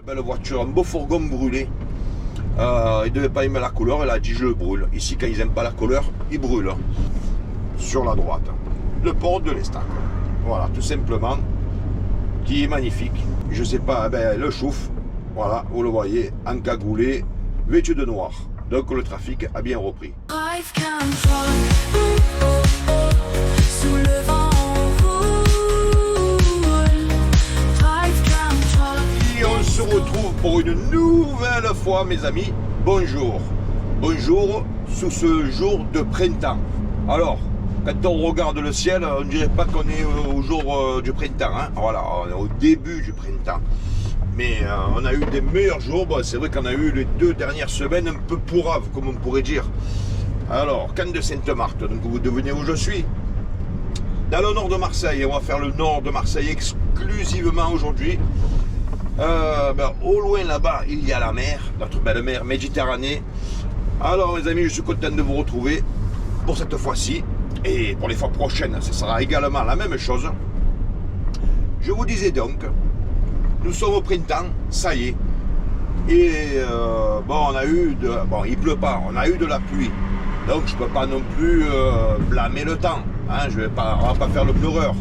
belle voiture, un beau fourgon brûlé. Il devait pas aimer la couleur, il a dit je le brûle. Ici, quand ils n'aiment pas la couleur, ils brûlent. Sur la droite, le port de l'Estac. Voilà, tout simplement, qui est magnifique. Je sais pas, le chouf, voilà, vous le voyez, encagoulé, vêtu de noir. Donc le trafic a bien repris. Sous le vent Et on se retrouve pour une nouvelle fois, mes amis. Bonjour. Bonjour sous ce jour de printemps. Alors, quand on regarde le ciel, on ne dirait pas qu'on est au jour du printemps. Hein. Voilà, on est au début du printemps. Mais on a eu des meilleurs jours. Bon, c'est vrai qu'on a eu les 2 dernières semaines un peu pourraves, comme on pourrait dire. Alors, Cannes de Sainte-Marthe, donc vous devinez où je suis. Dans le nord de Marseille, on va faire le nord de Marseille exclusivement aujourd'hui. Au loin là-bas, il y a la mer, notre belle mer Méditerranée. Alors mes amis, je suis content de vous retrouver pour cette fois-ci. Et pour les fois prochaines, ce sera également la même chose. Je vous disais donc, nous sommes au printemps, ça y est. Et on a eu il pleut pas, on a eu de la pluie. Donc je ne peux pas non plus blâmer le temps. Hein, on va pas faire le pleureur.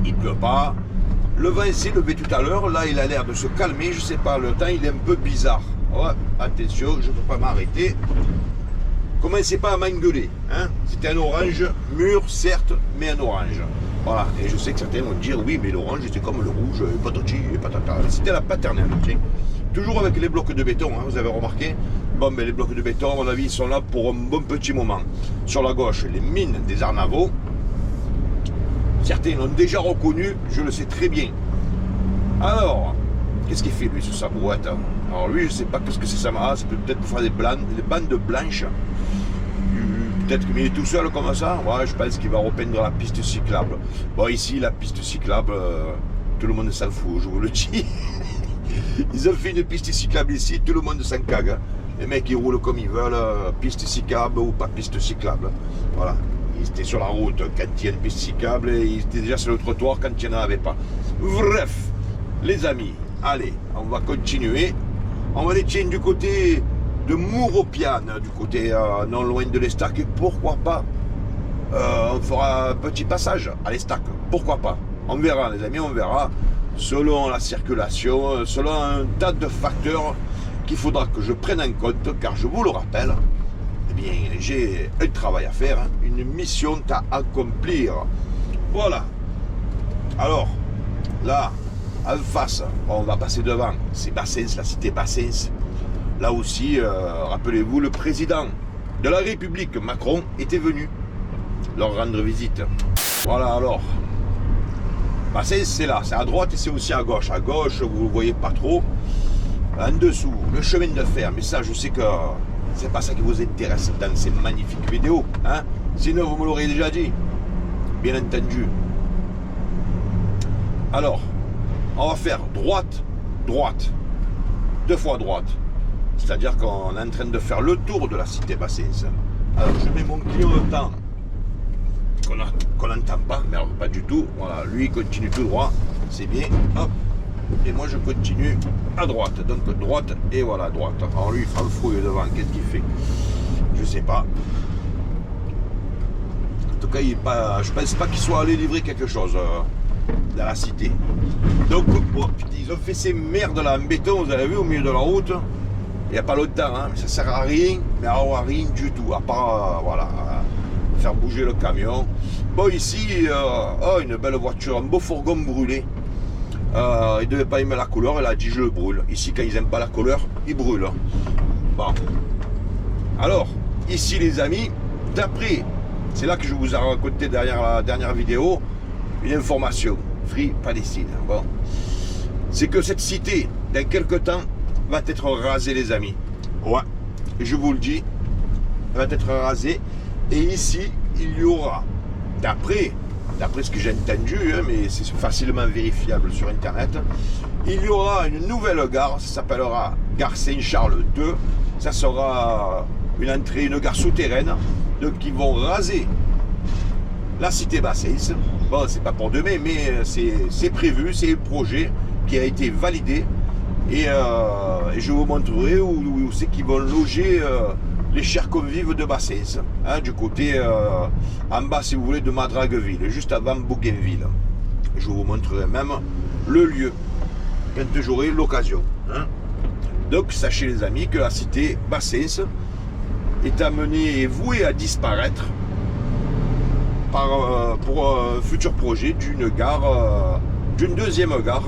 Il pleut pas. Le vent s'est levé tout à l'heure. Là, il a l'air de se calmer. Je sais pas, le temps, il est un peu bizarre. Ouais, attention, je ne peux pas m'arrêter. Commencez pas à m'engueuler. Hein. C'était un orange mûr, certes, mais un orange. Voilà. Et je sais que certains vont dire, oui, mais l'orange, c'était comme le rouge, patati et patata. C'était la paternelle. Tiens. Toujours avec les blocs de béton, hein, vous avez remarqué. Bon, mais les blocs de béton, à mon avis, ils sont là pour un bon petit moment. Sur la gauche, les mines des Arnavaux. Certains l'ont déjà reconnu, je le sais très bien. Alors, qu'est-ce qu'il fait lui sur sa brouette? Alors lui, je ne sais pas ce que c'est ça. Ah, ça peut peut-être faire des bandes blanches. Peut-être qu'il est tout seul comme ça. Ouais, je pense qu'il va repeindre la piste cyclable. Bon, ici, la piste cyclable, tout le monde s'en fout, je vous le dis. Ils ont fait une piste cyclable ici, tout le monde s'en cague. Les mecs, ils roulent comme ils veulent, piste cyclable ou pas piste cyclable. Voilà. Ils étaient sur la route quand il y a une piste cyclable et ils étaient déjà sur le trottoir quand il n'y en avait pas. Bref, les amis, allez, on va continuer. On va aller tiens du côté de Mouropiane, du côté non loin de l'Estac. Et pourquoi pas, on fera un petit passage à l'Estac. Pourquoi pas? On verra, les amis, on verra. Selon la circulation, selon un tas de facteurs qu'il faudra que je prenne en compte, car je vous le rappelle, eh bien, j'ai un travail à faire, hein, une mission à accomplir. Voilà. Alors, là, en face, on va passer devant, c'est Bassens, la cité Bassens. Là aussi, rappelez-vous, le président de la République, Macron, était venu leur rendre visite. Voilà, alors. Bassens, c'est là, c'est à droite et c'est aussi à gauche. À gauche, vous ne le voyez pas trop. En dessous, le chemin de fer. Mais ça, je sais que c'est pas ça qui vous intéresse dans ces magnifiques vidéos. Hein? Sinon, vous me l'aurez déjà dit. Bien entendu. Alors, on va faire droite, droite. 2 fois droite. C'est-à-dire qu'on est en train de faire le tour de la cité Bassens. Alors, je mets mon clignotant qu'on n'entend pas, mais alors pas du tout. Voilà, lui il continue tout droit, c'est bien. Hop. Et moi je continue à droite. Donc droite et voilà, droite. Alors lui il prend le fouille devant, qu'est-ce qu'il fait? Je sais pas. En tout cas, je pense pas qu'il soit allé livrer quelque chose dans la cité. Donc, oh, putain, ils ont fait ces merdes là en béton, vous avez vu, au milieu de la route. Il n'y a pas longtemps, hein, mais ça sert à rien, mais à rien du tout, à part, voilà, faire bouger le camion. Bon, ici, une belle voiture, un beau fourgon brûlé. Il ne devait pas aimer la couleur, il a dit je le brûle. Ici, quand ils n'aiment pas la couleur, ils brûlent. Bon. Alors, ici les amis, d'après, c'est là que je vous ai raconté derrière la dernière vidéo, une information, Free Palestine. Bon. C'est que cette cité, dans quelques temps, va être rasée, les amis. Ouais, je vous le dis, elle va être rasée. Et ici, il y aura, d'après ce que j'ai entendu, hein, mais c'est facilement vérifiable sur Internet, il y aura une nouvelle gare, ça s'appellera Gare Saint-Charles II. Ça sera une entrée, une gare souterraine. Donc ils vont raser la cité Bassens. Bon, c'est pas pour demain, mais c'est prévu, c'est un projet qui a été validé. Et je vous montrerai où c'est qu'ils vont loger les chers convives de Bassens, hein, du côté en bas, si vous voulez, de Madragueville, juste avant Bougainville. Je vous montrerai même le lieu quand j'aurai l'occasion. Hein. Donc sachez les amis que la cité Bassens est amenée et vouée à disparaître pour un futur projet d'une gare, d'une deuxième gare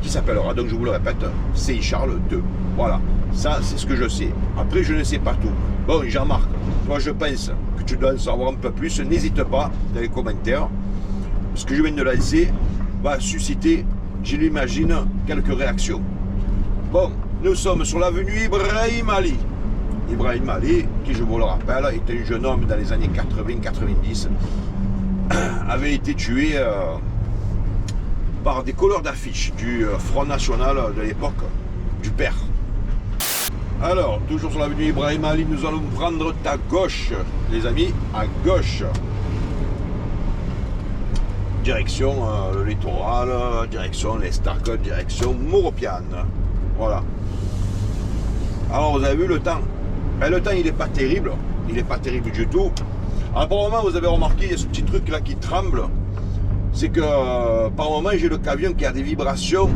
qui s'appellera, donc je vous le répète, CI Charles II. Voilà, ça c'est ce que je sais. Après je ne sais pas tout. Bon Jean-Marc, toi je pense que tu dois en savoir un peu plus. N'hésite pas dans les commentaires. Ce que je viens de lancer va susciter, je l'imagine, quelques réactions. Bon, nous sommes sur l'avenue Ibrahim Ali. Ibrahim Ali, qui je vous le rappelle, est un jeune homme dans les années 80-90, avait été tué par des colleurs d'affiches du Front National de l'époque, du père. Alors, toujours sur l'avenue Ibrahim Ali, nous allons prendre à gauche, les amis, à gauche. Direction le littoral, direction l'Estac, direction Mauropiane. Voilà. Alors, vous avez vu le temps. Ben, le temps, il n'est pas terrible. Il n'est pas terrible du tout. Alors, par moment, vous avez remarqué, il y a ce petit truc là qui tremble. C'est que par moment, j'ai le camion qui a des vibrations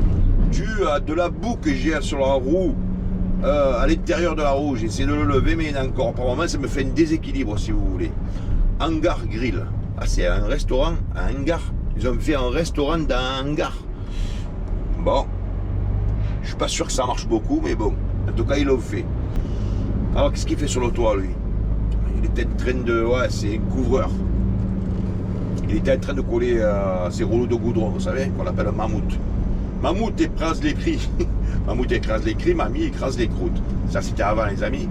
dues à de la boue que j'ai sur la roue, à l'intérieur de la roue. J'essaie de le lever, mais encore par moment, ça me fait un déséquilibre, si vous voulez. Hangar Grill. Ah, c'est un restaurant, un hangar. Ils ont fait un restaurant dans un hangar. Bon. Je suis pas sûr que ça marche beaucoup, mais bon. En tout cas, ils l'ont fait. Alors, qu'est-ce qu'il fait sur le toit, lui? Il était en train de... Ouais, c'est un couvreur. Il était en train de coller ses rouleaux de goudron, vous savez, qu'on appelle un mammouth. Mammouth écrase les cris. Mammouth écrase les cris, mamie écrase les croûtes. Ça, c'était avant, les amis.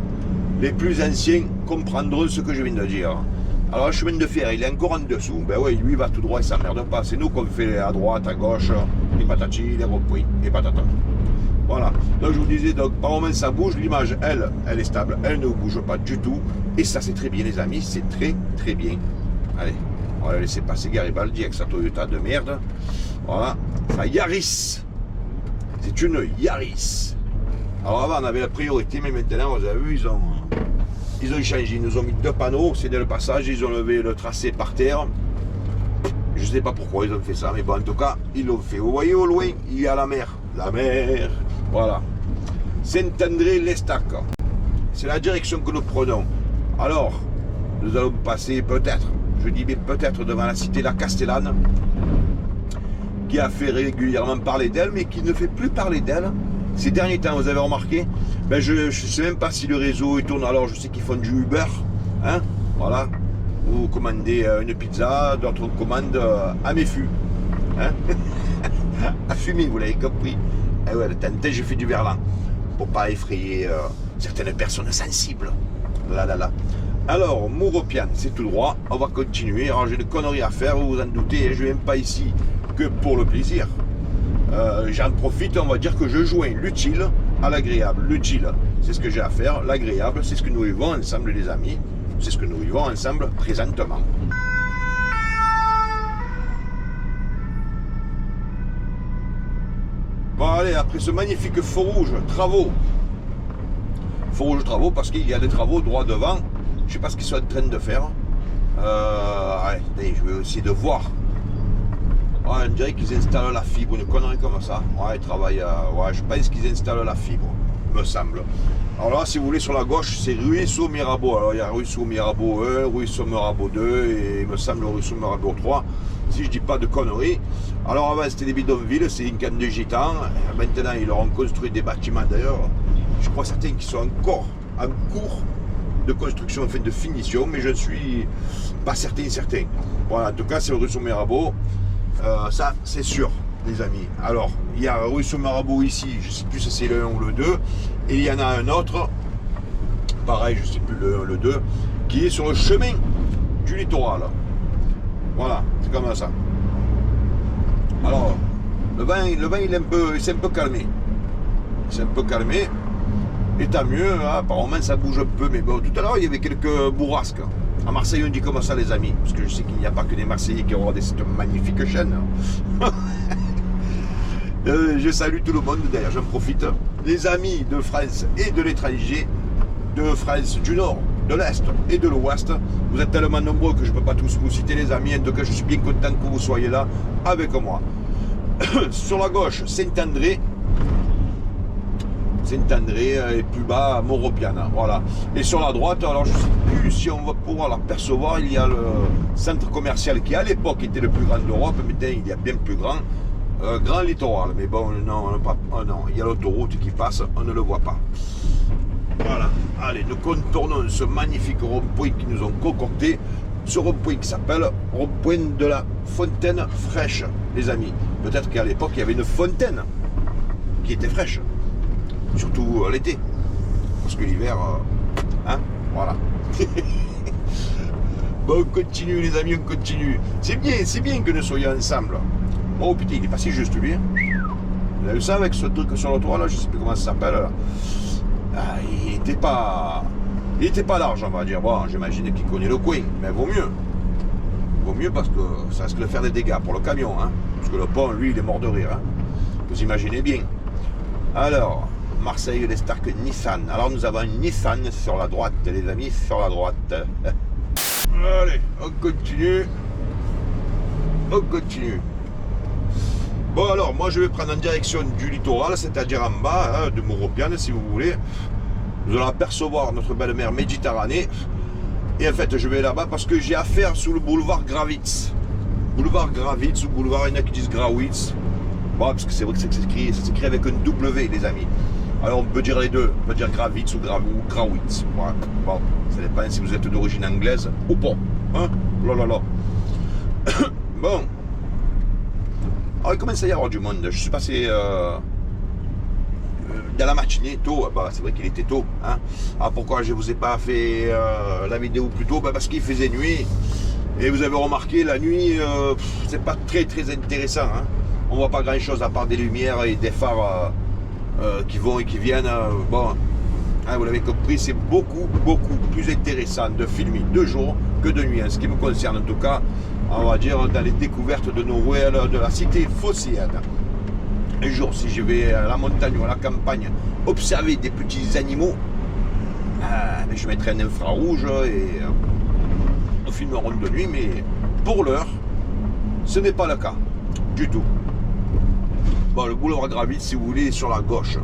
Les plus anciens comprendront ce que je viens de dire. Alors, le chemin de fer, il est encore en dessous. Ben oui, lui, il va tout droit, il s'emmerde pas. C'est nous qu'on fait à droite, à gauche, les patatis, les ronds-points, les patatas. Voilà. Donc, je vous disais, donc, par moment, ça bouge. L'image, elle est stable. Elle ne bouge pas du tout. Et ça, c'est très bien, les amis. C'est très, très bien. Allez, on va laisser passer Garibaldi avec sa Toyota de merde. Voilà. Sa Yaris. C'est une Yaris. Alors, avant, on avait la priorité, mais maintenant, vous avez vu, ils ont changé. Ils nous ont mis 2 panneaux. C'est dès le passage. Ils ont levé le tracé par terre. Je ne sais pas pourquoi ils ont fait ça, mais bon, en tout cas, ils l'ont fait. Vous voyez au loin, il y a la mer. La mer. Voilà. Saint-André-l'Estac. C'est la direction que nous prenons. Alors, nous allons passer peut-être, je dis mais peut-être devant la cité La Castellane, qui a fait régulièrement parler d'elle, mais qui ne fait plus parler d'elle. Ces derniers temps, vous avez remarqué, ben je ne sais même pas si le réseau il tourne. Alors, je sais qu'ils font du Uber. Hein, voilà. Vous commandez une pizza, d'autres commandent à mes fûts. Hein à fumer, vous l'avez compris. Et ouais, le temps, j'ai fait du verlan pour pas effrayer certaines personnes sensibles. Là, là, là. Alors, Mauropiane, c'est tout droit. On va continuer. Alors, j'ai une connerie à faire, vous vous en doutez. Je ne viens pas ici que pour le plaisir. J'en profite, on va dire que je joins l'utile à l'agréable. L'utile, c'est ce que j'ai à faire. L'agréable, c'est ce que nous vivons ensemble, les amis. C'est ce que nous vivons ensemble présentement. Bon, allez, après ce magnifique feu rouge, travaux. Feu rouge, travaux, parce qu'il y a des travaux droit devant. Je ne sais pas ce qu'ils sont en train de faire. Allez, je vais essayer de voir. Ouais, on dirait qu'ils installent la fibre, une connerie comme ça. Ouais, ils travaillent. Ouais, je pense qu'ils installent la fibre, me semble. Alors là, si vous voulez, sur la gauche, c'est Ruisseau Mirabeau. Alors il y a Ruisseau Mirabeau 1, Ruisseau Mirabeau 2 et il me semble Ruisseau Mirabeau 3, si je dis pas de conneries. Alors avant, c'était des bidonvilles, c'est une canne de gitans. Maintenant, ils leur ont construit des bâtiments d'ailleurs. Je crois certains qui sont encore en cours de construction, enfin de finition, mais je ne suis pas certain. Voilà, en tout cas, c'est le Ruisseau Mirabeau. Ça, c'est sûr, les amis. Alors, il y a Ruisseau Mirabeau ici, je ne sais plus si c'est le 1 ou le 2, et il y en a un autre, pareil, je ne sais plus le 1 ou le 2, qui est sur le chemin du littoral. Voilà, c'est comme ça. Alors, le vent il s'est un peu calmé. Il s'est un peu calmé, et tant mieux, hein, par moment ça bouge un peu, mais bon, tout à l'heure il y avait quelques bourrasques. À Marseille, on dit comme ça, les amis, parce que je sais qu'il n'y a pas que des Marseillais qui regardent cette magnifique chaîne. Je salue tout le monde d'ailleurs, j'en profite. Les amis de France et de l'étranger, de France du Nord, de l'Est et de l'Ouest. Vous êtes tellement nombreux que je ne peux pas tous vous citer les amis. En tout cas, je suis bien content que vous soyez là avec moi. Sur la gauche, Saint-André. Saint-André et plus bas, Moropiana. Voilà. Et sur la droite, alors je ne sais plus si on va pouvoir l'apercevoir, il y a le centre commercial qui à l'époque était le plus grand d'Europe. Maintenant, il y a bien plus grand. Grand littoral, mais bon, non, pas, oh non, il y a l'autoroute qui passe, on ne le voit pas. Voilà, allez, nous contournons ce magnifique rond-point qui nous ont concocté, ce rond-point qui s'appelle rond-point de la Fontaine Fraîche, les amis. Peut-être qu'à l'époque, il y avait une fontaine qui était fraîche, surtout l'été, parce que l'hiver, hein, voilà. Bon, on continue les amis, on continue. C'est bien que nous soyons ensemble. Oh putain, il est pas si juste lui. Vous avez vu ça avec ce truc sur le toit là, je sais plus comment ça s'appelle là. Ah, il était pas large, on va dire. Bon, j'imagine qu'il connaît le coin, mais vaut mieux. Vaut mieux parce que ça risque de faire des dégâts pour le camion, hein. Parce que le pont, lui, il est mort de rire, hein. Vous imaginez bien. Alors, Marseille, les Stark, Nissan. Alors nous avons une Nissan sur la droite, les amis, sur la droite. Allez, on continue. On continue. Bon alors, moi je vais prendre en direction du littoral, c'est-à-dire en bas, hein, de Moropiane si vous voulez. Vous allez apercevoir notre belle mer Méditerranée. Et en fait, je vais là-bas parce que j'ai affaire sous le boulevard Gravitz. Boulevard Gravitz ou boulevard, il y en a qui disent Grawitz. Bon, parce que c'est vrai que ça s'écrit avec un W, les amis. Alors on peut dire les deux, on peut dire Gravitz ou Grawitz. Voilà. Bon, ça dépend si vous êtes d'origine anglaise ou pas. Hein? Là. Bon. Alors il commence à y avoir du monde. Je suis passé dans la matinée tôt. Bah, c'est vrai qu'il était tôt. Hein. Alors pourquoi je ne vous ai pas fait la vidéo plus tôt? Bah, parce qu'il faisait nuit. Et vous avez remarqué, la nuit, c'est pas très intéressant. Hein. On voit pas grand chose à part des lumières et des phares qui vont et qui viennent. Bon, hein, vous l'avez compris, c'est beaucoup plus intéressant de filmer de jour que de nuit. En ce qui me concerne en tout cas, on va dire dans les découvertes de nos ruelles de la cité phocéenne. Un jour, si je vais à la montagne ou à la campagne observer des petits animaux, je mettrai un infrarouge et on filmeront de nuit, mais pour l'heure, ce n'est pas le cas du tout. Bon, le boulevard Gravitz, si vous voulez, est sur la gauche.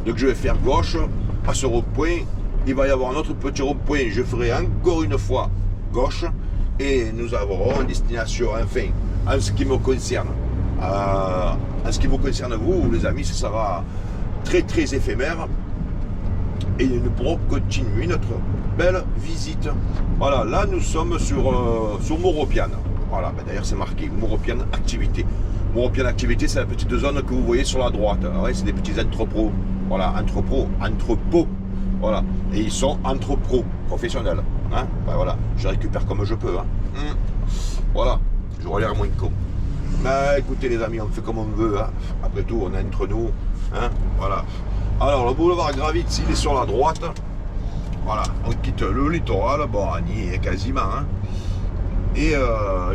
Donc je vais faire gauche à ce rond-point. Il va y avoir un autre petit rond-point. Je ferai encore une fois gauche. Et nous aurons une destination, enfin, en ce qui me concerne. En ce qui vous concerne vous, les amis, ce sera très éphémère. Et nous pourrons continuer notre belle visite. Voilà, là nous sommes sur Moropiane. Voilà, ben d'ailleurs c'est marqué Moropiane Activité. Moropiane Activité, c'est la petite zone que vous voyez sur la droite. Ouais, c'est des petits entrepôts. Voilà, entrepôts. Voilà, et ils sont entrepôts professionnels. Hein, ben voilà, je récupère comme je peux. Hein. Voilà, j'aurais l'air moins con. Mais écoutez les amis, on fait comme on veut. Hein. Après tout, on est entre nous. Hein. Voilà. Alors le boulevard Gravitz, il est sur la droite. Voilà, on quitte le littoral. Bon, on y est quasiment. Hein. Et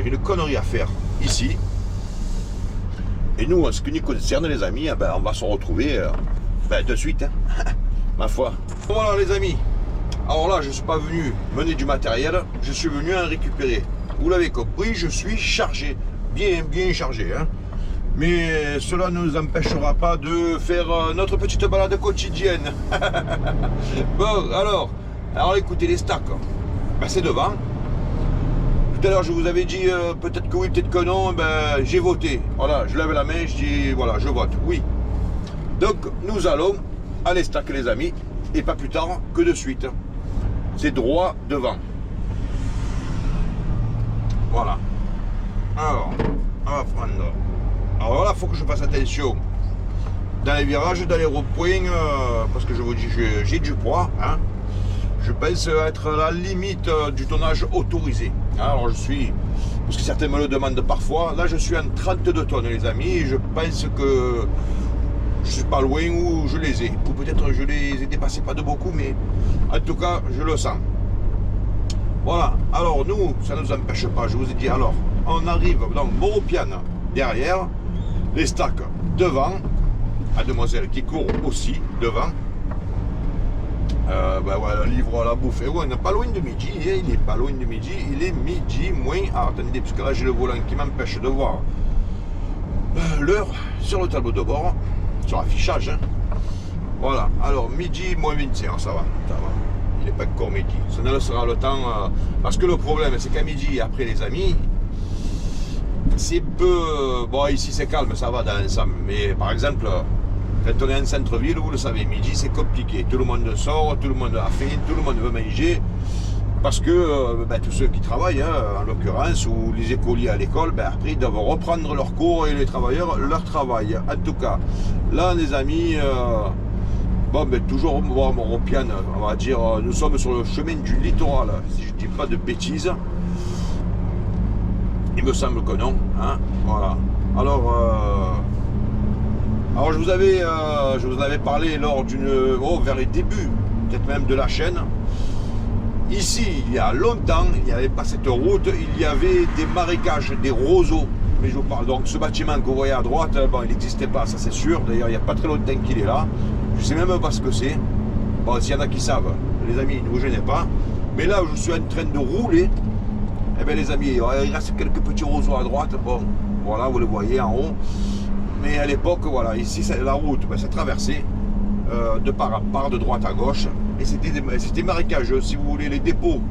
j'ai une connerie à faire ici. Et nous, en ce qui nous concerne les amis, ben, on va se retrouver de suite. Hein. Ma foi. Voilà les amis. Alors là, je ne suis pas venu mener du matériel, je suis venu en récupérer. Vous l'avez compris, je suis chargé, bien chargé. Hein. Mais cela ne nous empêchera pas de faire notre petite balade quotidienne. Bon, alors écoutez les stacks. Ben, c'est devant. Tout à l'heure, je vous avais dit peut-être que oui, peut-être que non. Ben, j'ai voté. Voilà, je lève la main, je dis voilà, je vote. Oui. Donc, nous allons à les stacks, les amis. Et pas plus tard que de suite. C'est droit devant. Voilà. Alors, on va prendre. Alors voilà, il faut que je fasse attention. Dans les virages, dans les ronds-points, parce que je vous dis, j'ai du poids. Hein. Je pense être à la limite du tonnage autorisé. Alors je suis, parce que certains me le demandent parfois, là je suis en 32 tonnes les amis, et je pense que je suis pas loin où je les ai. Ou peut-être je les ai dépassés pas de beaucoup, mais en tout cas, je le sens. Voilà. Alors nous, ça ne nous empêche pas. Je vous ai dit, alors, on arrive dans Moropiane derrière. les stacks devant, mademoiselle qui court aussi devant. Ben voilà, livre à la bouffe. Et ouais, on n'est pas loin de midi, hein, il est pas loin de midi, il est midi moins. Ah, attendez, parce que là j'ai le volant qui m'empêche de voir l'heure sur le tableau de bord, sur l'affichage. Hein. Voilà, alors midi moins 25, ça va, ça va. Il n'est pas encore midi, ça ne sera le temps. Parce que le problème, c'est qu'à midi, après les amis, c'est peu. Bon, ici c'est calme, ça va dans l'ensemble. Mais par exemple, quand on est en centre-ville, vous le savez, midi c'est compliqué. Tout le monde sort, tout le monde a faim, tout le monde veut manger. Parce que ben, tous ceux qui travaillent, hein, en l'occurrence, ou les écoliers à l'école, ben, après ils doivent reprendre leurs cours et les travailleurs leur travail. En tout cas, là les amis, bon, ben, toujours Moropian, on va dire, nous sommes sur le chemin du littoral, si je ne dis pas de bêtises. Il me semble que non. Hein, voilà. Alors je vous avais parlé lors d'une. Oh, vers les débuts, peut-être même de la chaîne. Ici, il y a longtemps, il n'y avait pas cette route, il y avait des marécages, des roseaux. Mais je vous parle donc, ce bâtiment que vous voyez à droite, bon, il n'existait pas, ça c'est sûr. D'ailleurs, il n'y a pas très longtemps qu'il est là. Je ne sais même pas ce que c'est. Bon, s'il y en a qui savent, les amis, ne vous gênez pas. Mais là où je suis en train de rouler, eh bien les amis, il reste quelques petits roseaux à droite. Bon, voilà, vous les voyez en haut. Mais à l'époque, voilà, ici, la route, ben, c'est traversé de part à part, de droite à gauche. Et c'était marécageux, si vous voulez, les dépôts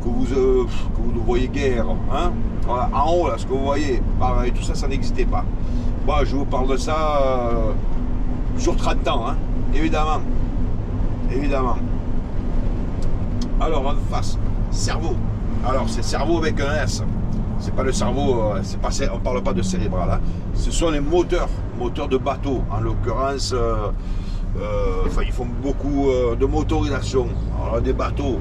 que vous ne voyez guère. Hein, voilà, en haut, là, ce que vous voyez, pareil, tout ça, ça n'existait pas. Bon, je vous parle de ça sur 30 ans, hein, évidemment. Évidemment. Alors, en face, cerveau. Alors, c'est cerveau avec un S. C'est pas le cerveau, on parle pas de cérébral. Hein. Ce sont les moteurs de bateau. En l'occurrence, ils font beaucoup de motorisation. Alors, des bateaux,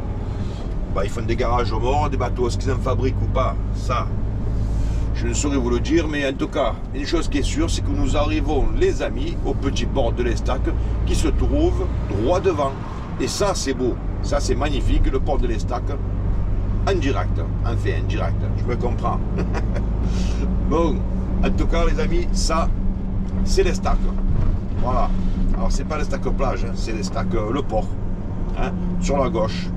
bah, ils font des garages aux morts, des bateaux, est-ce qu'ils en fabriquent ou pas? Ça, je ne saurais vous le dire, mais en tout cas, une chose qui est sûre, c'est que nous arrivons, les amis, au petit port de l'Estac, qui se trouve droit devant. Et ça, c'est beau. Ça, c'est magnifique, le port de l'Estac. En direct, enfin en direct, je me comprends. Bon, en tout cas les amis, ça, c'est l'Estac. Voilà. Alors c'est pas l'Estac plage, hein, c'est l'Estac le port, hein, sur la gauche.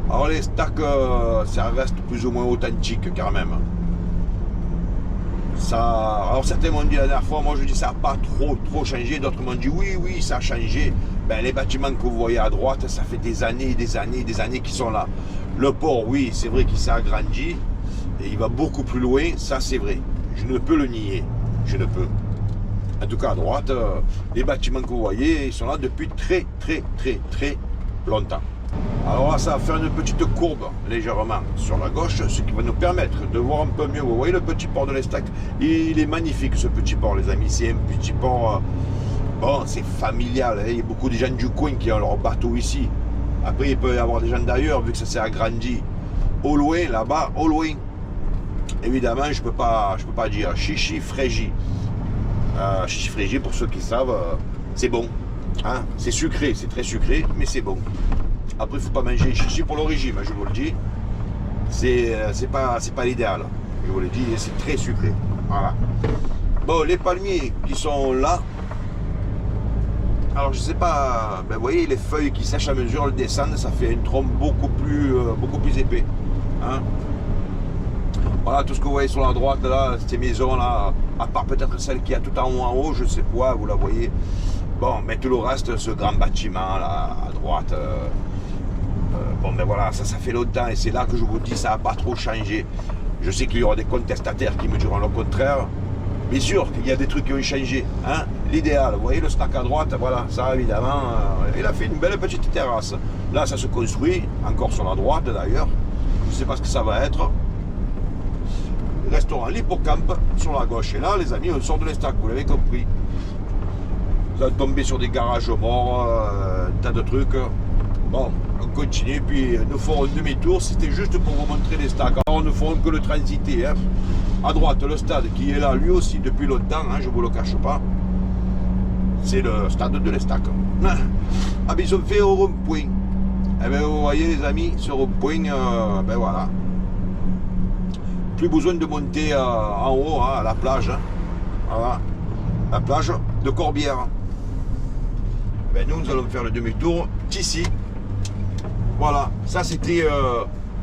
Alors l'Estac, ça reste plus ou moins authentique quand même. Ça, alors certains m'ont dit la dernière fois, moi je dis ça n'a pas trop changé, d'autres m'ont dit oui ça a changé. Ben, les bâtiments que vous voyez à droite, ça fait des années qu'ils sont là. Le port, oui, c'est vrai qu'il s'est agrandi et il va beaucoup plus loin, ça c'est vrai. Je ne peux le nier, je ne peux. En tout cas à droite, les bâtiments que vous voyez, ils sont là depuis très longtemps. Alors là, ça va faire une petite courbe légèrement sur la gauche, ce qui va nous permettre de voir un peu mieux. Vous voyez le petit port de l'Estac, il est magnifique ce petit port les amis, c'est un petit port, bon c'est familial, hein. Il y a beaucoup de gens du coin qui ont leur bateau ici. Après il peut y avoir des gens d'ailleurs vu que ça s'est agrandi. Au loin, là-bas, au loin, évidemment je peux pas dire chichi frégi. Chichi frégi pour ceux qui savent, c'est bon, hein. C'est sucré, c'est très sucré, mais c'est bon. Après, il ne faut pas manger chichi pour le régime, je vous le dis. C'est pas l'idéal. Je vous le dis, c'est très sucré. Voilà. Bon, les palmiers qui sont là. Alors, je sais pas. Ben, vous voyez, les feuilles qui sèchent à mesure, elles descendent, ça fait une trompe beaucoup plus épais. Hein? Voilà, tout ce que vous voyez sur la droite, là, ces maisons, là, à part peut-être celle qui a tout en haut, je sais quoi, vous la voyez. Bon, mais tout le reste, ce grand bâtiment, là, à droite. Bon ben voilà, ça fait longtemps et c'est là que je vous dis ça n'a pas trop changé. Je sais qu'il y aura des contestataires qui me diront le contraire. Bien sûr qu'il y a des trucs qui ont changé. Hein. L'idéal, vous voyez le stack à droite, voilà, ça évidemment, il a fait une belle petite terrasse. Là ça se construit, encore sur la droite d'ailleurs. Je ne sais pas ce que ça va être. Restaurant l'Hippocampe sur la gauche. Et là les amis, on sort de l'Estac, vous l'avez compris. Vous allez tomber sur des garages morts, un tas de trucs. Bon, on continue, puis nous ferons un demi-tour, c'était juste pour vous montrer les stacks. Alors nous ne ferons que le transiter. Hein. À droite, le stade qui est là, lui aussi, depuis longtemps, hein, je ne vous le cache pas. C'est le stade de l'Estac. Ah, mais ils ont fait au rond-point. Eh bien, vous voyez, les amis, ce rond-point, ben voilà. plus besoin de monter en haut, hein, à la plage. Hein. Voilà. La plage de Corbière. Ben, nous allons faire le demi-tour d'ici. Voilà, ça c'était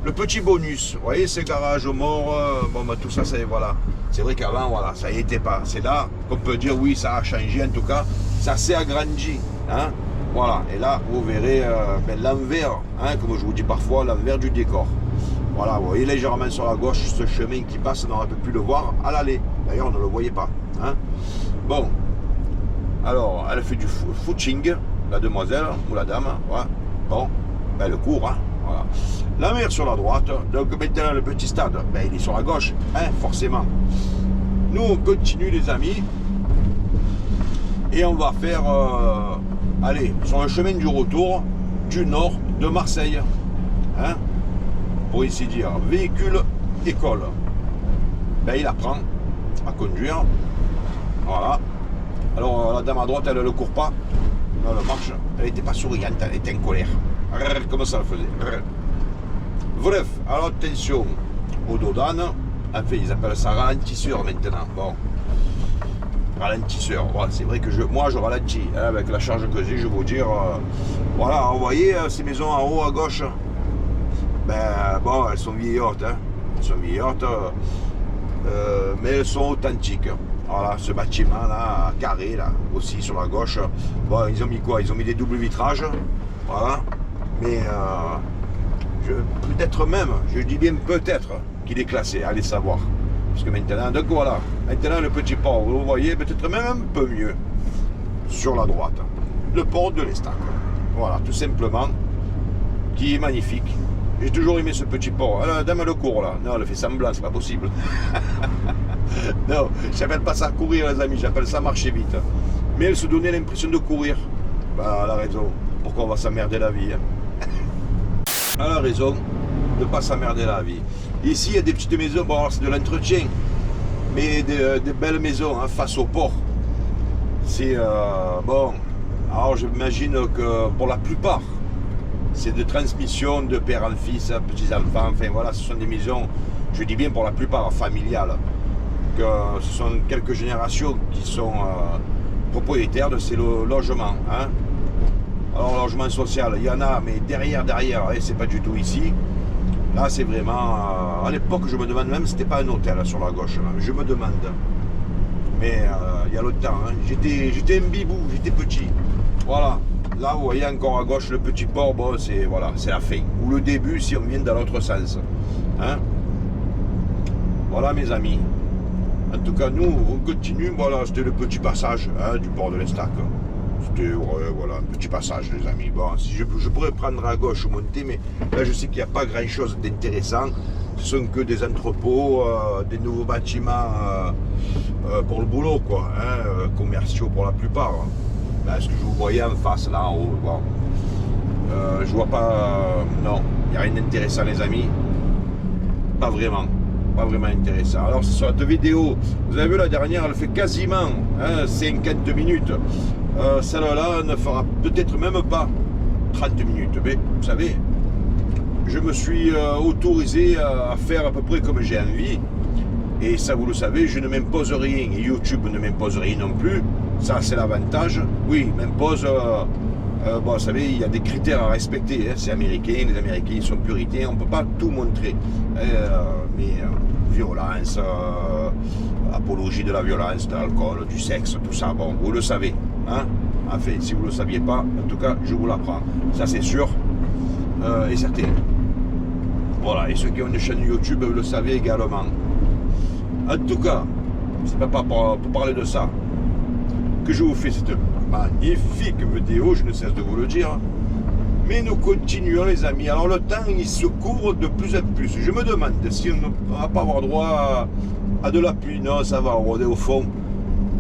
le petit bonus. Vous voyez, ces garages morts, bon, ben, tout ça, c'est voilà. C'est vrai qu'avant, voilà, ça y était pas. C'est là qu'on peut dire, oui, ça a changé, en tout cas, ça s'est agrandi. Hein. Voilà, et là, vous verrez ben, l'envers, hein, comme je vous dis parfois, l'envers du décor. Voilà, vous voyez légèrement sur la gauche, ce chemin qui passe, on aurait pu le voir à l'aller. D'ailleurs, on ne le voyait pas. Hein. Bon, alors, elle fait du footing, la demoiselle ou la dame. Ouais. Bon, ben, le cours, hein. Voilà. La mer sur la droite, donc maintenant le petit stade, ben, il est sur la gauche, hein, forcément. Nous, on continue, les amis, et on va faire, allez, sur le chemin du retour du nord de Marseille, hein, pour ainsi dire, véhicule école. Ben, il apprend à conduire, voilà. Alors, la dame à droite, elle ne le court pas, elle marche, elle n'était pas souriante, elle était en colère. Comment ça le faisait. Bref, alors attention au dodane. Enfin, ils appellent ça ralentisseur maintenant. Bon, ralentisseur. Voilà, c'est vrai que moi je ralentis hein, avec la charge que j'ai. Je vais vous dire, voilà, vous voyez ces maisons en haut à gauche. Ben bon, elles sont vieillottes, hein. Elles sont vieillottes, mais elles sont authentiques. Voilà, ce bâtiment là, carré là, aussi sur la gauche. Bon, ils ont mis quoi? Ils ont mis des doubles vitrages. Voilà. Mais peut-être même, je dis bien peut-être qu'il est classé, allez savoir. Parce que maintenant, donc voilà, maintenant le petit port, vous voyez, peut-être même un peu mieux sur la droite. Le port de l'Estac. Voilà, tout simplement, qui est magnifique. J'ai toujours aimé ce petit port. La dame le court là. Non, elle fait semblant, c'est pas possible. Non, j'appelle pas ça courir les amis, j'appelle ça marcher vite. Mais elle se donnait l'impression de courir. Bah, elle a raison. Pourquoi on va s'emmerder la vie hein. Elle a raison de ne pas s'emmerder la vie. Ici, il y a des petites maisons, bon, c'est de l'entretien, mais des belles maisons hein, face au port. C'est bon. Alors, j'imagine que pour la plupart, c'est de transmission de père en fils, petits-enfants, enfin voilà, ce sont des maisons, je dis bien pour la plupart, familiales. Que ce sont quelques générations qui sont propriétaires de ces logements. Hein. Alors, logement social, il y en a, mais derrière, c'est pas du tout ici. Là, c'est vraiment... à l'époque, je me demande même si c'était pas un hôtel sur la gauche. Là. Je me demande. Mais il y a longtemps, hein. J'étais un bibou, j'étais petit. Voilà. Là, vous voyez encore à gauche le petit port, bon, c'est voilà, c'est la fin. Ou le début, si on vient dans l'autre sens. Hein. Voilà, mes amis. En tout cas, nous, on continue. Voilà, c'était le petit passage hein, du port de l'Estac. C'était voilà, un petit passage, les amis. Bon, si je pourrais prendre à gauche ou monter, mais là, je sais qu'il n'y a pas grand-chose d'intéressant. Ce sont que des entrepôts, des nouveaux bâtiments pour le boulot, quoi. Hein, commerciaux pour la plupart. Ben, ce que je vous voyais en face, là, en haut, bon. Je vois pas... non, il n'y a rien d'intéressant, les amis. Pas vraiment. Pas vraiment intéressant. Alors sur cette vidéo, vous avez vu la dernière, elle fait quasiment hein, 50 minutes. Celle-là ne fera peut-être même pas 30 minutes. Mais vous savez, je me suis autorisé à faire à peu près comme j'ai envie. Et ça, vous le savez, je ne m'impose rien. Et YouTube ne m'impose rien non plus. Ça, c'est l'avantage. Oui, il m'impose... bon, vous savez, il y a des critères à respecter. Hein. C'est américain, les Américains ils sont puritains, on ne peut pas tout montrer. Mais violence, apologie de la violence, de l'alcool, du sexe, tout ça, bon, vous le savez. Hein. Enfin, si vous ne le saviez pas, en tout cas, je vous l'apprends. Ça, c'est sûr et certain. Voilà, et ceux qui ont des chaînes YouTube, vous le savez également. En tout cas, c'est pas pour parler de ça que je vous fais cette magnifique vidéo, je ne cesse de vous le dire. Mais nous continuons les amis. Alors le temps il se couvre de plus en plus. Je me demande si on ne va pas avoir droit à de la pluie. Non, ça va, on est au fond.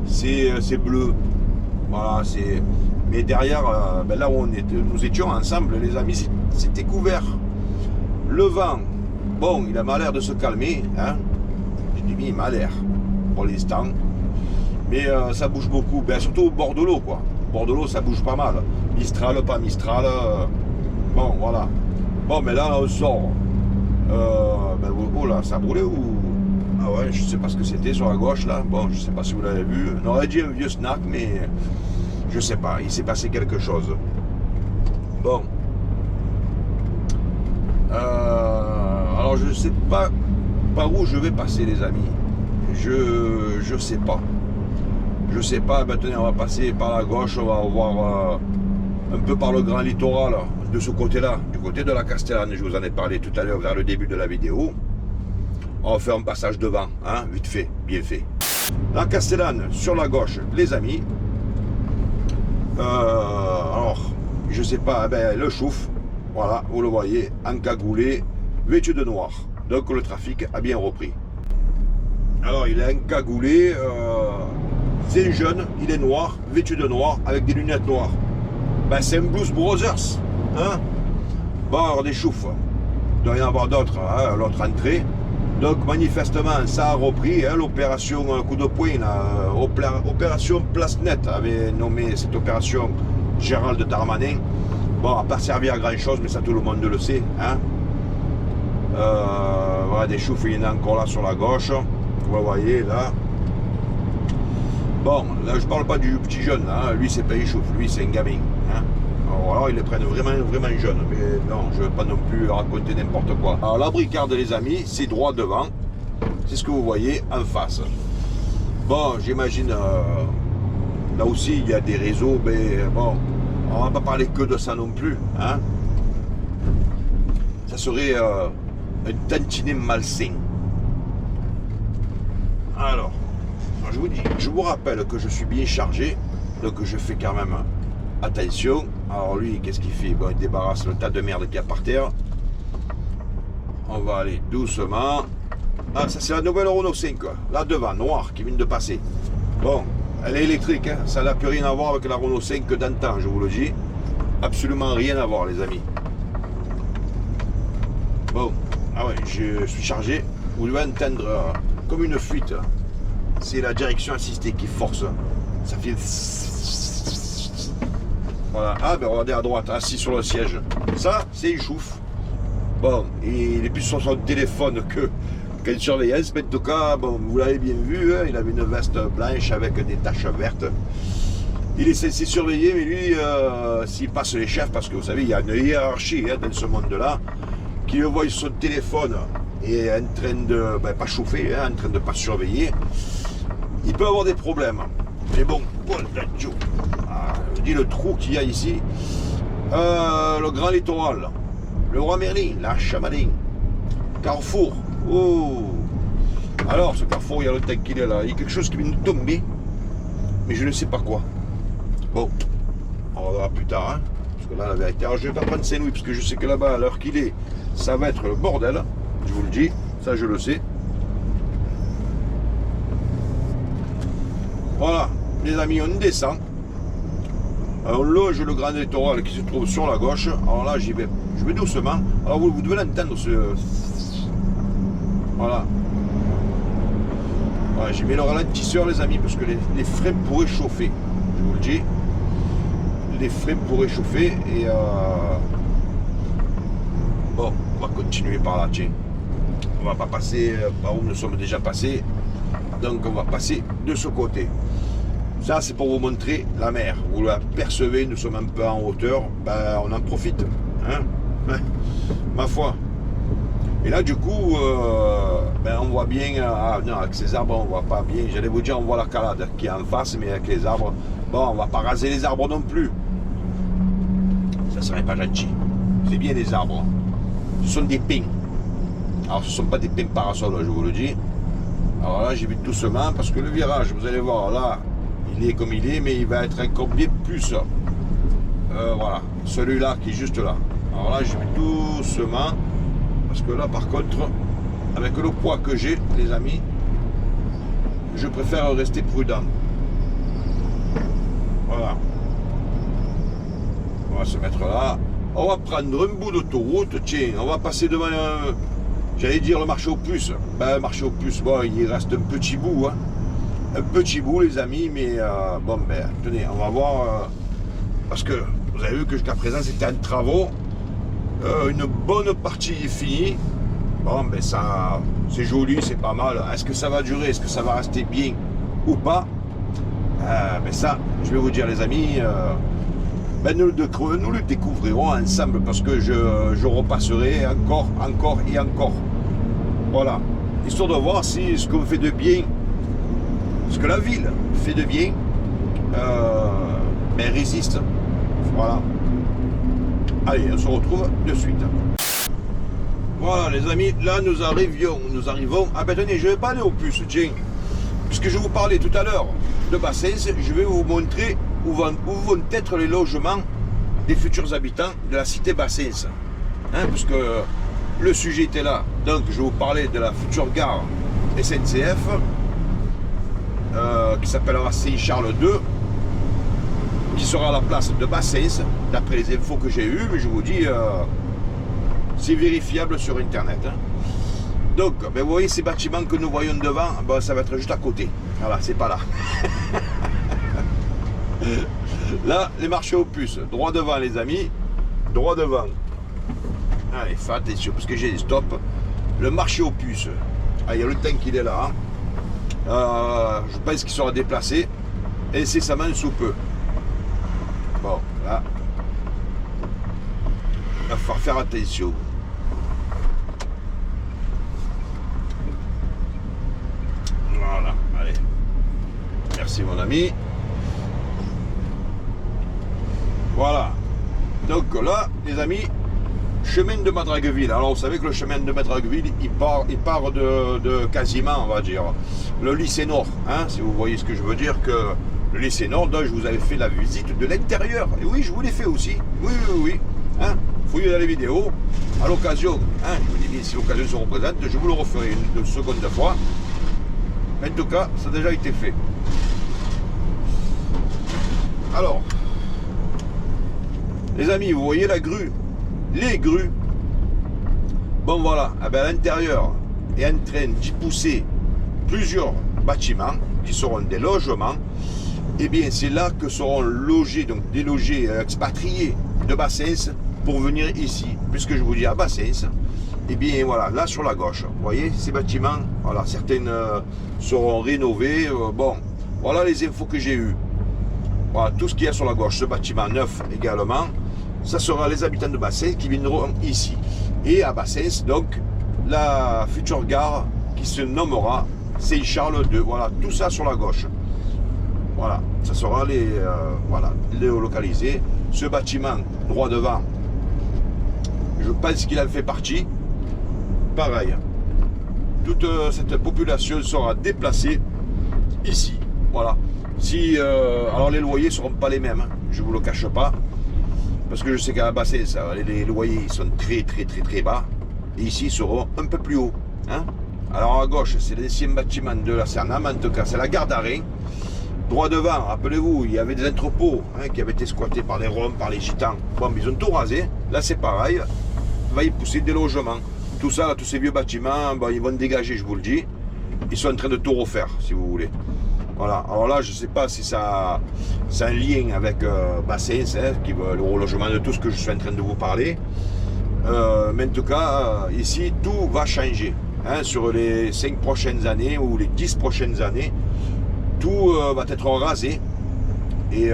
C'est bleu. Voilà, c'est. Mais derrière, ben là où nous étions ensemble, les amis, c'était couvert. Le vent, bon, il a mal l'air de se calmer. Hein. Je dis bien, il m'a l'air pour l'instant. Mais ça bouge beaucoup, ben, surtout au bord de l'eau, quoi. Au bord de l'eau, ça bouge pas mal. Mistral, pas Mistral. Bon, voilà. Bon, mais là, on sort. Ben, oh là, ça a brûlé ou... Ah ouais, je sais pas ce que c'était sur la gauche là. Bon, je sais pas si vous l'avez vu. On aurait dit un vieux snack, mais je sais pas. Il s'est passé quelque chose. Bon. Alors je sais pas par où je vais passer, les amis. Je sais pas. Je sais pas. Maintenant, on va passer par la gauche. On va voir un peu par le grand littoral de ce côté-là, du côté de la Castellane. Je vous en ai parlé tout à l'heure vers le début de la vidéo. On va faire un passage devant, hein, vite fait, bien fait. La Castellane sur la gauche, les amis. Alors, je sais pas, ben, le chouf, voilà, vous le voyez, encagoulé, vêtu de noir. Donc le trafic a bien repris. Alors il est encagoulé, c'est un jeune, il est noir, vêtu de noir, avec des lunettes noires. Ben c'est un Blues Brothers, hein. Bon, alors des choufs, il doit y en avoir d'autres, hein, l'autre entrée. Donc manifestement, ça a repris, hein, l'opération coup de poing, opération Place Nette avait nommé cette opération Gérald Darmanin. Bon, n'a pas servi à grand chose, mais ça tout le monde le sait. Hein. Voilà, des choufs, il y en a encore là sur la gauche, vous voyez là. Bon, là je parle pas du petit jeune, hein. Lui c'est pas un chouf, lui c'est un gamin. Hein. Alors ils les prennent vraiment jeunes, mais non, je ne veux pas non plus raconter n'importe quoi. Alors la bricade, les amis, c'est droit devant, c'est ce que vous voyez en face. Bon, j'imagine, là aussi il y a des réseaux, mais bon, on va pas parler que de ça non plus, hein. Ça serait un tantinet malsain. Alors, je vous dis, je vous rappelle que je suis bien chargé, donc je fais quand même attention. Alors lui, qu'est-ce qu'il fait? Bon, il débarrasse le tas de merde qu'il y a par terre. On va aller doucement. Ah, ça c'est la nouvelle Renault 5, là devant, noire, qui vient de passer. Bon, elle est électrique, hein. Ça n'a plus rien à voir avec la Renault 5 d'antan, je vous le dis. Absolument rien à voir, les amis. Bon, ah ouais, je suis chargé. Vous devez entendre comme une fuite. C'est la direction assistée qui force. Ça fait... Voilà. Ah ben regardez à droite, assis sur le siège. Ça, c'est une chouffe. Bon, il est plus sur son téléphone qu'une surveillance, mais en tout cas, bon, vous l'avez bien vu, hein, il avait une veste blanche avec des taches vertes. Il est censé surveiller, mais lui, s'il passe les chefs, parce que vous savez, il y a une hiérarchie, hein, dans ce monde-là, qui le voit sur son téléphone et est en train de, ben, pas chauffer, hein, en train de pas surveiller, il peut avoir des problèmes. Mais bon, je dis le trou qu'il y a ici, le grand littoral, le roi Merlin, la Chamadin, Carrefour. Oh. Alors ce carrefour, il y a le temps qu'il est là, il y a quelque chose qui vient de tomber, mais je ne sais pas quoi. Bon, on verra plus tard, hein, parce que là la vérité, alors je ne vais pas prendre Saint-Louis, parce que je sais que là-bas, à l'heure qu'il est, ça va être le bordel, je vous le dis, ça je le sais. Voilà, les amis, on descend. On loge le grand littoral qui se trouve sur la gauche. Alors là, je vais doucement. Alors vous devez l'entendre, ce... Voilà. Voilà, j'ai mis le ralentisseur, les amis, parce que les freins pourraient chauffer. Je vous le dis. Les freins pourraient chauffer. Et bon, on va continuer par là, tiens. On va pas passer par où nous sommes déjà passés. Donc on va passer de ce côté. Ça, c'est pour vous montrer la mer. Vous l'apercevez, nous sommes un peu en hauteur. Ben, on en profite. Hein, ma foi. Et là, du coup, ben, on voit bien... non, avec ces arbres, on voit pas bien. J'allais vous dire, on voit la calade qui est en face, mais avec les arbres... Bon, on va pas raser les arbres non plus. Ça serait pas gentil. C'est bien les arbres. Ce sont des pins. Alors, ce ne sont pas des pins parasols, je vous le dis. Alors là, j'évite doucement, parce que le virage, vous allez voir, là... Il est comme il est, mais il va être encore bien plus. Voilà, celui-là qui est juste là. Alors là, je vais doucement, parce que là, par contre, avec le poids que j'ai, les amis, je préfère rester prudent. Voilà. On va se mettre là. On va prendre un bout d'autoroute. Tiens, on va passer devant, j'allais dire le marché aux puces. Ben, le marché aux puces, bon, il reste un petit bout, hein. Un petit bout, les amis, mais bon, ben, tenez, on va voir, parce que vous avez vu que jusqu'à présent, c'était en travaux, une bonne partie est finie, Bon, ben ça, c'est joli, c'est pas mal. Est-ce que ça va durer? Est-ce que ça va rester bien ou pas? Ben ça, je vais vous dire, les amis, ben nous le découvrirons ensemble parce que je repasserai encore et encore. Voilà. Histoire de voir si ce qu'on fait de bien, ce que la ville fait de bien, ben résiste. Voilà. Allez, on se retrouve de suite. Voilà les amis, là nous arrivons. Ah ben tenez, je vais pas aller au puces, tiens. Puisque je vous parlais tout à l'heure de Bassens, je vais vous montrer où vont être les logements des futurs habitants de la cité Bassens. Hein, puisque le sujet était là. Donc je vous parlais de la future gare SNCF qui s'appellera Saint-Charles II, qui sera à la place de Bassens, d'après les infos que j'ai eues, mais je vous dis, c'est vérifiable sur internet. Hein. Donc, ben, vous voyez ces bâtiments que nous voyons devant, ben, ça va être juste à côté. Voilà, c'est pas là. Là, les marchés aux puces, droit devant les amis, droit devant. Allez, faites attention, parce que j'ai des stops. Le marché aux puces, ah, il y a le temps qu'il est là. Hein. Je pense qu'il sera déplacé incessamment sous peu. Bon, là, il va falloir faire attention. Voilà, allez. Merci mon ami. Voilà. Donc là, les amis, chemin de Madragueville. Alors vous savez que le chemin de Madragueville, il part de quasiment, on va dire, le lycée Nord. Hein, si vous voyez ce que je veux dire, que le lycée Nord, donc, je vous avais fait la visite de l'intérieur. Et oui, je vous l'ai fait aussi. Oui. Hein, fouillez dans les vidéos. À l'occasion, hein, je vous dis bien, si l'occasion se représente, je vous le referai une seconde fois. Mais en tout cas, ça a déjà été fait. Alors, les amis, vous voyez la grue, les grues. Bon voilà, eh bien, à l'intérieur est en train d'y pousser plusieurs bâtiments qui seront des logements. Et bien c'est là que seront logés, donc des logés expatriés de Bassens pour venir ici. Puisque je vous dis à Bassens, et bien voilà, là sur la gauche, vous voyez ces bâtiments, voilà, certaines seront rénovés. Bon, voilà les infos que j'ai eues. Voilà, tout ce qu'il y a sur la gauche, ce bâtiment neuf également, ça sera les habitants de Bassens qui viendront ici. Et à Bassens, donc, la future gare qui se nommera Saint-Charles II. Voilà, tout ça sur la gauche. Voilà, ça sera les localisés. Ce bâtiment, droit devant, je pense qu'il en fait partie. Pareil, toute cette population sera déplacée ici. Voilà. Alors les loyers ne seront pas les mêmes, hein, je ne vous le cache pas. Parce que je sais qu'à Bassens, les loyers sont très bas. Et ici, ils seront un peu plus hauts. Hein. Alors à gauche, c'est l'ancien bâtiment de la Cernam, en tout cas, c'est la gare d'arrêt. Droit devant, rappelez-vous, il y avait des entrepôts hein, qui avaient été squattés par les Roms, par les Gitans. Bon, ils ont tout rasé. Là, c'est pareil. Il va y pousser des logements. Tout ça, là, tous ces vieux bâtiments, bon, ils vont dégager, je vous le dis. Ils sont en train de tout refaire, si vous voulez. Voilà, alors là, je ne sais pas si ça c'est un lien avec Bassens, hein, le relogement de tout ce que je suis en train de vous parler. Mais en tout cas, ici, tout va changer. Hein, sur les 5 prochaines années ou les 10 prochaines années, tout va être rasé et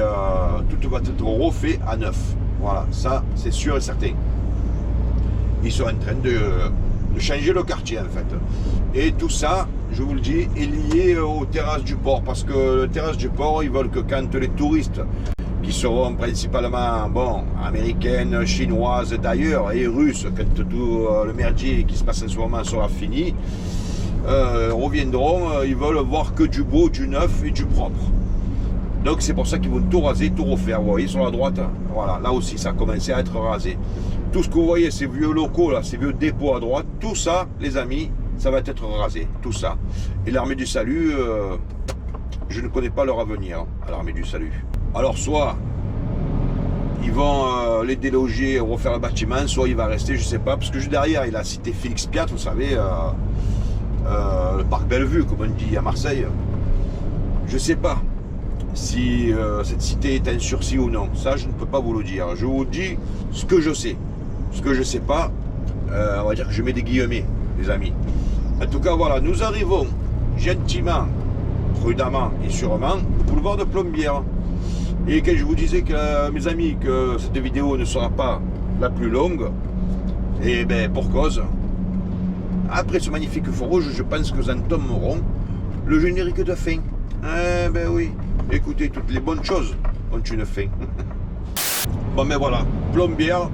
tout va être refait à neuf. Voilà, ça, c'est sûr et certain. Ils sont en train de changer le quartier, en fait. Et tout ça, je vous le dis, est lié aux terrasses du port, parce que les terrasses du port, ils veulent que quand les touristes, qui seront principalement américaines, chinoises d'ailleurs, et russes, quand tout le merdier qui se passe en ce moment sera fini, reviendront, ils veulent voir que du beau, du neuf et du propre. Donc c'est pour ça qu'ils vont tout raser, tout refaire. Vous voyez sur la droite, voilà, là aussi ça a commencé à être rasé. Tout ce que vous voyez, ces vieux locaux là, ces vieux dépôts à droite, tout ça, les amis, ça va être rasé, tout ça. Et l'armée du salut, je ne connais pas leur avenir à l'armée du salut. Alors soit ils vont les déloger, refaire le bâtiment, soit il va rester, je sais pas, parce que juste derrière il a cité Félix Piat, vous savez, le parc Bellevue, comme on dit à Marseille. Je sais pas si cette cité est en sursis ou non, ça je ne peux pas vous le dire. Je vous dis ce que je sais. Ce que je sais pas, on va dire que je mets des guillemets. les amis. En tout cas, voilà, nous arrivons gentiment, prudemment et sûrement au boulevard de Plombières. Et quand je vous disais, que, mes amis, que cette vidéo ne sera pas la plus longue, et bien pour cause, après ce magnifique feu rouge, je pense que nous entamerons le générique de fin. Eh ben oui, écoutez, toutes les bonnes choses ont une fin. Bon, mais voilà, Plombières,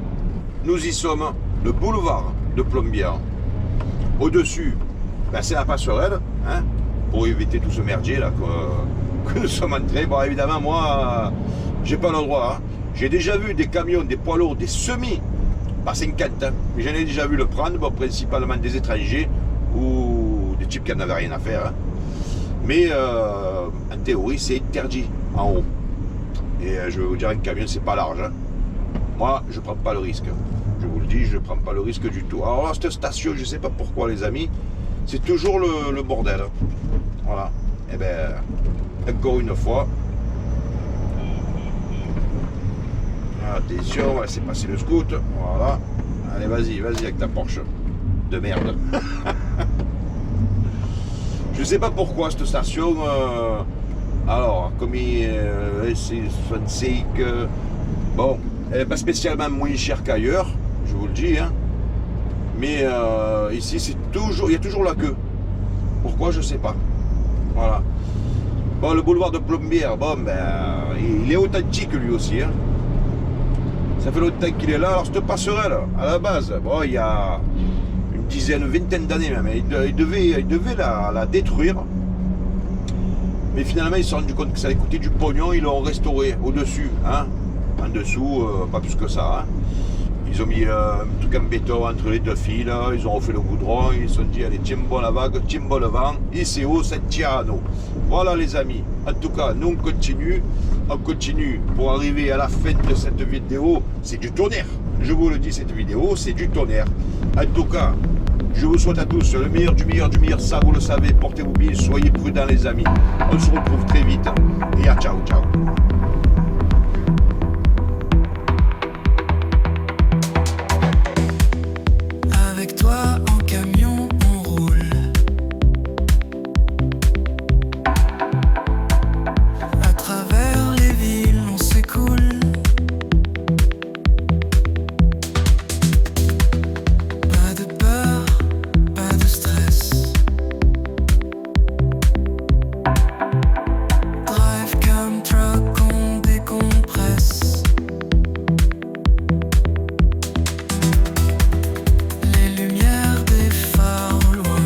nous y sommes, le boulevard de Plombières. Au-dessus, ben, c'est la passerelle, hein, pour éviter tout ce merdier là que nous sommes entrés. Bon, évidemment, moi, j'ai pas le droit. Hein. J'ai déjà vu des camions, des poids lourds, des semis, pas 50, hein, mais j'en ai déjà vu le prendre, bon, principalement des étrangers ou des types qui n'en avaient rien à faire. Hein. Mais en théorie, c'est interdit en haut. Et je vais vous dire, un camion, c'est pas large. Hein. Moi, je prends pas le risque. Je vous le dis, je prends pas le risque du tout. Alors là, cette station, je sais pas pourquoi, les amis, c'est toujours le bordel. Voilà. Et bien, encore une fois. Attention, on va laisser passer le scoot. Voilà. Allez, vas-y avec ta Porsche. De merde. Je sais pas pourquoi cette station. Alors, comme c'est 65. Bon, elle n'est pas spécialement moins chère qu'ailleurs, je vous le dis. Hein. Mais ici, il y a toujours la queue. Pourquoi, je sais pas. Voilà. Bon, le boulevard de Plombières, bon, ben, il est authentique lui aussi. Hein. Ça fait longtemps qu'il est là. Alors, cette passerelle, à la base, bon, il y a une dizaine, vingtaine d'années même, il devait la détruire. Mais finalement, ils se sont rendus compte que ça allait coûter du pognon, ils l'ont restauré au-dessus. Hein. En dessous, pas plus que ça. Hein. Ils ont mis un truc en béton entre les deux fils, ils ont refait le goudron, ils se sont dit, allez, tiens bon la vague, tiens bon le vent, et c'est haut, ça tire à nous. Voilà les amis, en tout cas, nous on continue pour arriver à la fin de cette vidéo, c'est du tonnerre. Je vous le dis, cette vidéo, c'est du tonnerre. En tout cas, je vous souhaite à tous le meilleur du meilleur du meilleur, ça vous le savez, portez-vous bien, soyez prudents les amis. On se retrouve très vite, et à ciao, ciao. Avec toi en camion on roule. À travers les villes on s'écoule. Pas de peur, pas de stress. Drive comme truck on décompresse. Les lumières des phares au loin.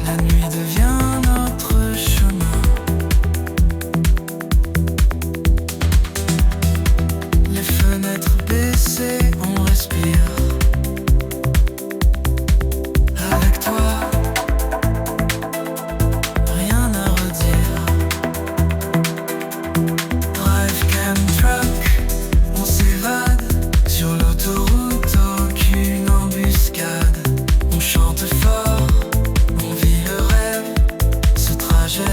La nuit devient notre chemin. Les fenêtres baissées, on respire. Avec toi, rien à redire. Drive cam truck, on s'évade. Sur l'autoroute, aucune embuscade. On chante fort, on vit le rêve. Ce trajet